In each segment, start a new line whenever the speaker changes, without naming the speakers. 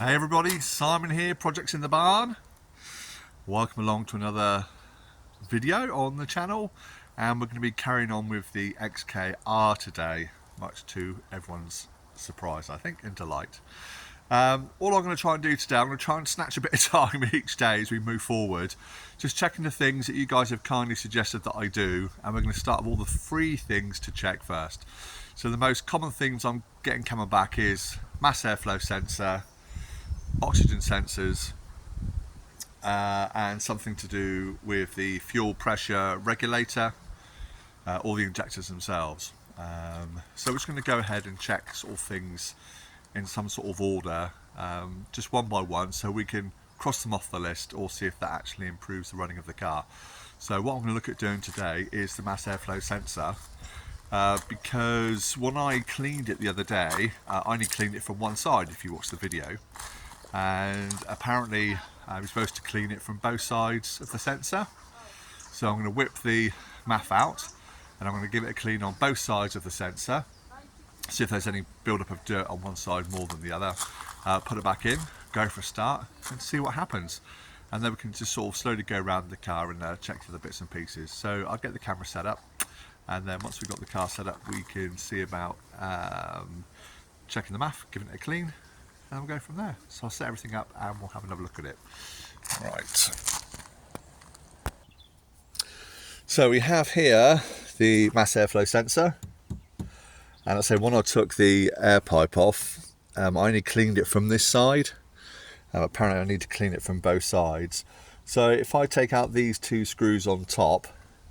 Hey everybody, Simon here, Projects in the Barn. Welcome along to another video on the channel, and we're going to be carrying on with the XKR today, much to everyone's surprise, I think, and delight. All I'm going to try and do today, I'm going to try and snatch a bit of time each day as we move forward, just checking the things that you guys have kindly suggested that I do, and we're going to start with all the free things to check first. So the most common things I'm getting coming back is mass airflow sensor, oxygen sensors, and something to do with the fuel pressure regulator or the injectors themselves. So we're just going to go ahead and check sort of things in some sort of order, just one by one, so we can cross them off the list or see if that actually improves the running of the car. So what I'm going to look at doing today is the mass airflow sensor, because when I cleaned it the other day, I only cleaned it from one side if you watch the video, and apparently I'm supposed to clean it from both sides of the sensor. So I'm going to whip the MAF out and I'm going to give it a clean on both sides of the sensor, see if there's any buildup of dirt on one side more than the other, put it back in, go for a start and see what happens, and then we can just sort of slowly go around the car and check the other bits and pieces. So I'll get the camera set up, and then once we've got the car set up we can see about checking the MAF, giving it a clean, and we'll go from there. So I'll set everything up and we'll have another look at it. Right. So we have here the mass airflow sensor, and I say when I took the air pipe off, I only cleaned it from this side. Apparently I need to clean it from both sides. So if I take out these two screws on top,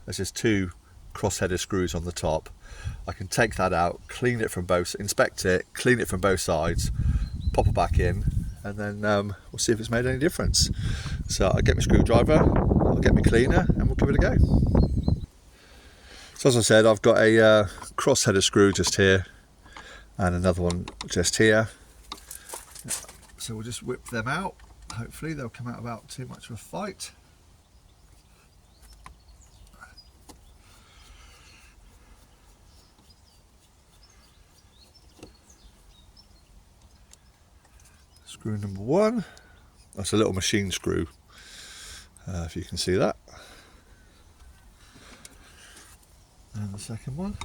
there's just two cross-header screws on the top, I can take that out, clean it from both, inspect it, clean it from both sides, pop it back in, and then we'll see if it's made any difference. So I'll get my screwdriver, I'll get my cleaner, and we'll give it a go. So as I said, I've got a cross-header screw just here and another one just here. So we'll just whip them out. Hopefully they'll come out without too much of a fight. Screw number one, that's a little machine screw, if you can see that. And the second one.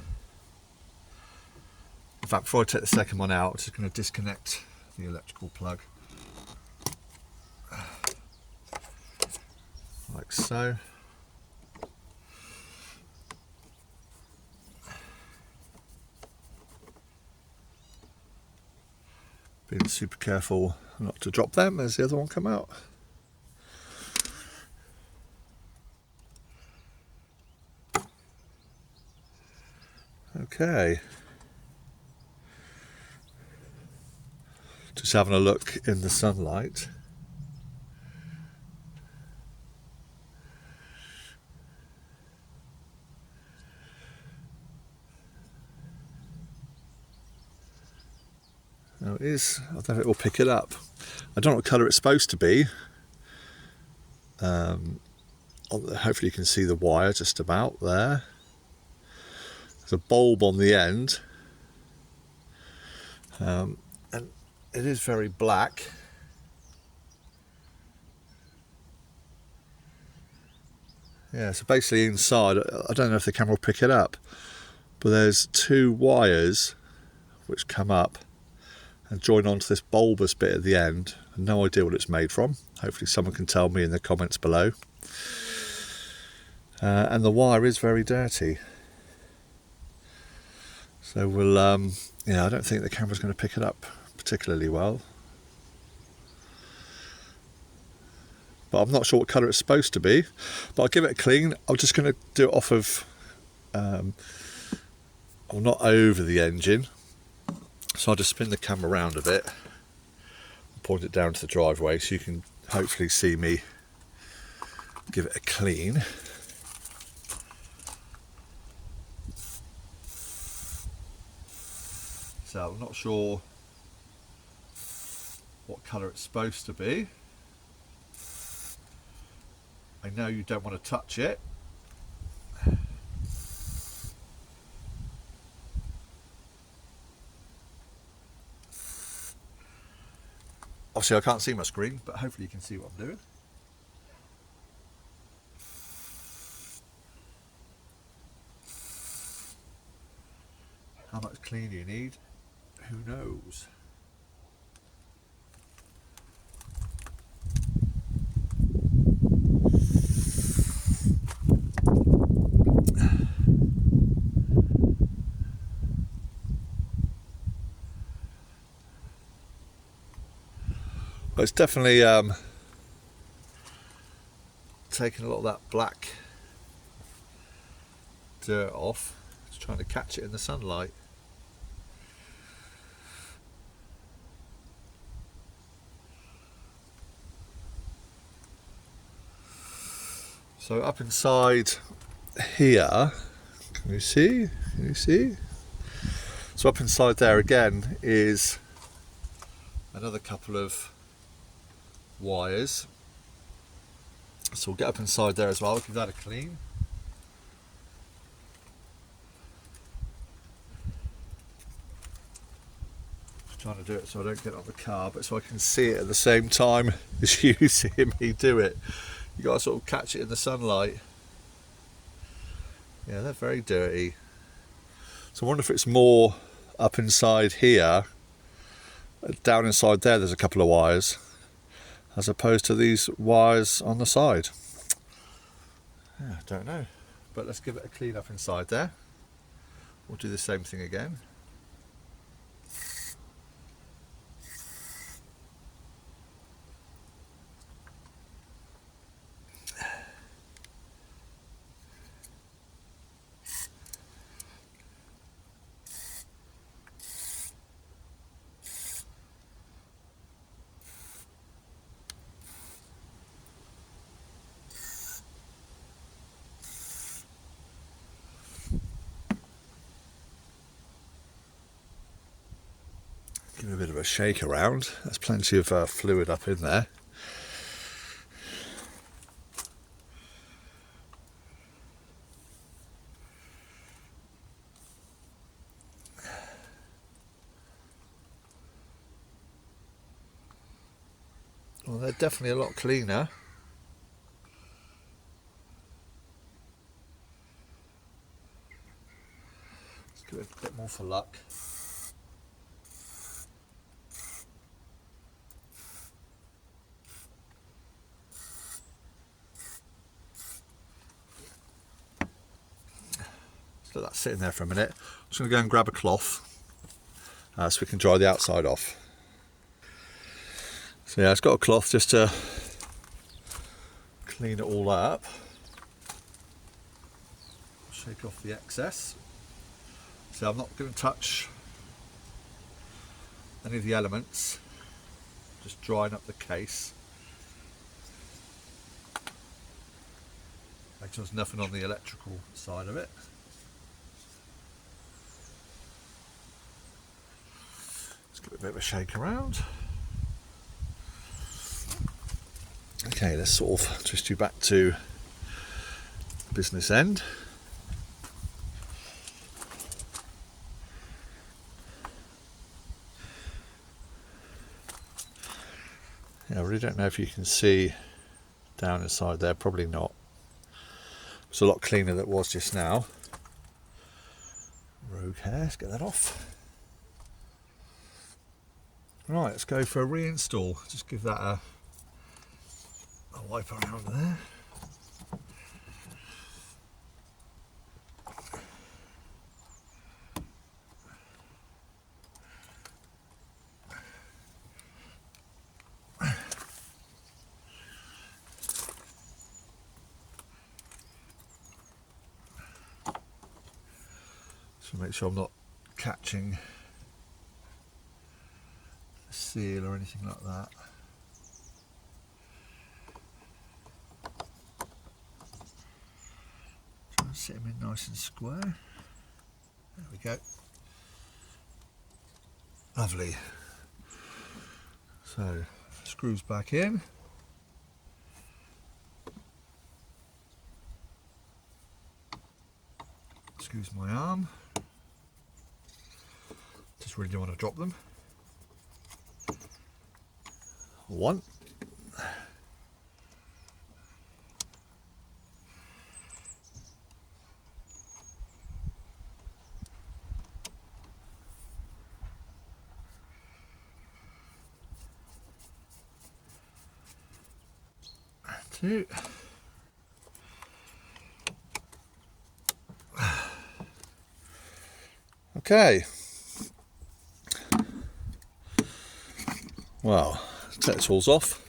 In fact, before I take the second one out, I'm just going to disconnect the electrical plug. Like so. Being super careful not to drop them as the other one come out. Okay. Just having a look in the sunlight. Now it is, I don't know if it will pick it up. I don't know what colour it's supposed to be. Hopefully you can see the wire just about there. There's a bulb on the end. And it is very black. Yeah, so basically inside, I don't know if the camera will pick it up, but there's two wires which come up and join onto this bulbous bit at the end. No idea what it's made from. Hopefully someone can tell me in the comments below. And the wire is very dirty. So we'll, yeah, I don't think the camera's going to pick it up particularly well. But I'm not sure what colour it's supposed to be. But I'll give it a clean. I'm just going to do it off of, well, not over the engine. So I'll just spin the camera around a bit, point it down to the driveway so you can hopefully see me give it a clean. So I'm not sure what colour it's supposed to be. I know you don't want to touch it. Obviously I can't see my screen, but hopefully you can see what I'm doing. How much cleaner you need, who knows? But it's definitely taking a lot of that black dirt off. Just trying to catch it in the sunlight. So up inside here, can you see? Can you see? So up inside there again is another couple of wires. So we'll get up inside there as well, we'll give that a clean. Just trying to do it so I don't get on the car, but so I can see it at the same time as you see me do it. You got to sort of catch it in the sunlight. Yeah, they're very dirty. So I wonder if it's more up inside here. Down inside there there's a couple of wires, as opposed to these wires on the side. Yeah, I don't know, but let's give it a clean up inside there. We'll do the same thing again. Give it a bit of a shake around. There's plenty of fluid up in there. Well, they're definitely a lot cleaner. Let's give it a bit more for luck. Let that sitting there for a minute. I'm just going to go and grab a cloth so we can dry the outside off. So yeah, it's got a cloth just to clean it all up. Shake off the excess. So I'm not going to touch any of the elements, just drying up the case. Make sure there's nothing on the electrical side of it. Give it a bit of a shake around. Okay, let's sort of twist you back to business end. Yeah, I really don't know if you can see down inside there, probably not. It's a lot cleaner than it was just now. Rogue hair, let's get that off. Right, let's go for a reinstall. Just give that a wipe around there. So make sure I'm not catching a seal or anything like that. Try and sit them in nice and square. There we go. Lovely. So screws back in. Excuse my arm. Just really don't want to drop them. 1. Two. Okay. Well, let's take the tools off.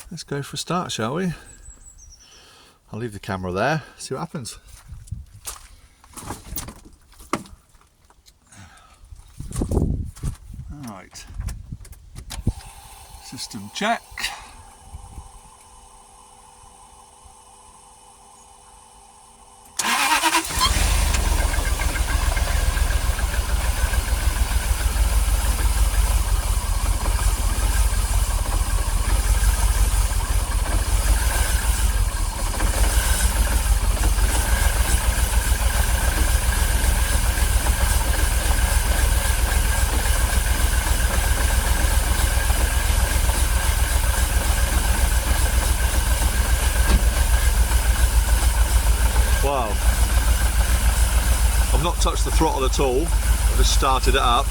Let's go for a start, shall we? I'll leave the camera there, see what happens. Alright. System check. Wow, I've not touched the throttle at all, I've just started it up.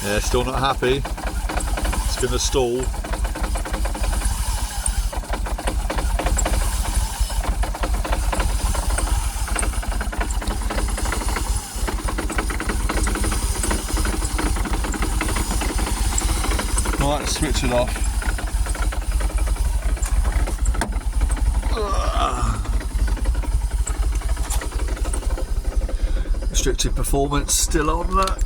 Yeah, still not happy, it's going to stall. Right, switch it off. Restricted performance still on that.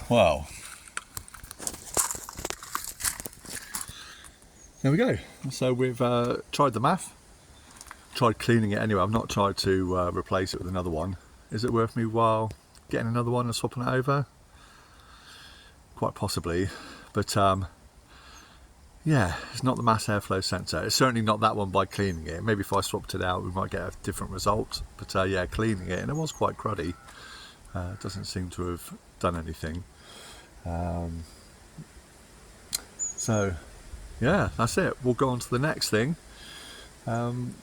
Wow. There we go. So we've tried the MAF, tried cleaning it anyway. I've not tried to replace it with another one. Is it worth me while getting another one and swapping it over? Quite possibly, but yeah, it's not the mass airflow sensor. It's certainly not that one by cleaning it. Maybe if I swapped it out we might get a different result, but yeah, cleaning it, and it was quite cruddy. It doesn't seem to have done anything. So yeah, that's it. We'll go on to the next thing when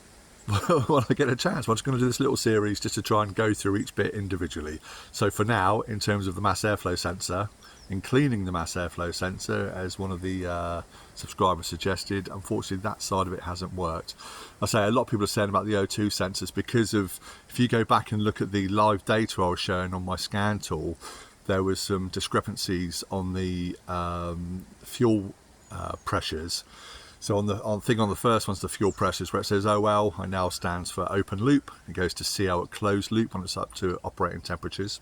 I get a chance. I'm just going to do this little series just to try and go through each bit individually. So for now, in terms of the mass airflow sensor, in cleaning the mass airflow sensor, as one of the subscribers suggested, unfortunately that side of it hasn't worked. I say a lot of people are saying about the O2 sensors because of, if you go back and look at the live data I was showing on my scan tool, there was some discrepancies on the fuel pressures. So on the thing on the first one's the fuel pressures, where it says OL, and now stands for open loop. It goes to CO at closed loop when it's up to operating temperatures.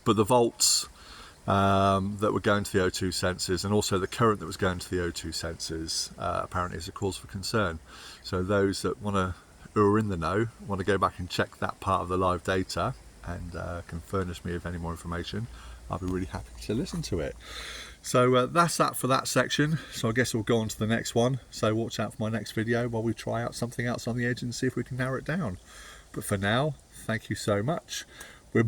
But the volts that were going to the O2 sensors, and also the current that was going to the O2 sensors, apparently is a cause for concern. So those that who are in the know, want to go back and check that part of the live data and can furnish me with any more information, I'll be really happy to listen to it. So that's that for that section. So I guess we'll go on to the next one. So watch out for my next video while we try out something else on the edge and see if we can narrow it down. But for now, thank you so much. We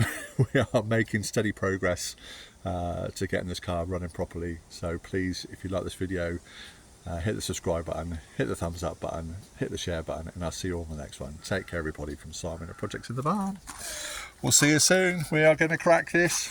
are making steady progress to getting this car running properly. So please, if you like this video, hit the subscribe button, hit the thumbs up button, hit the share button, and I'll see you all on the next one. Take care everybody, from Simon at Projects in the Barn. We'll see you soon. We are going to crack this.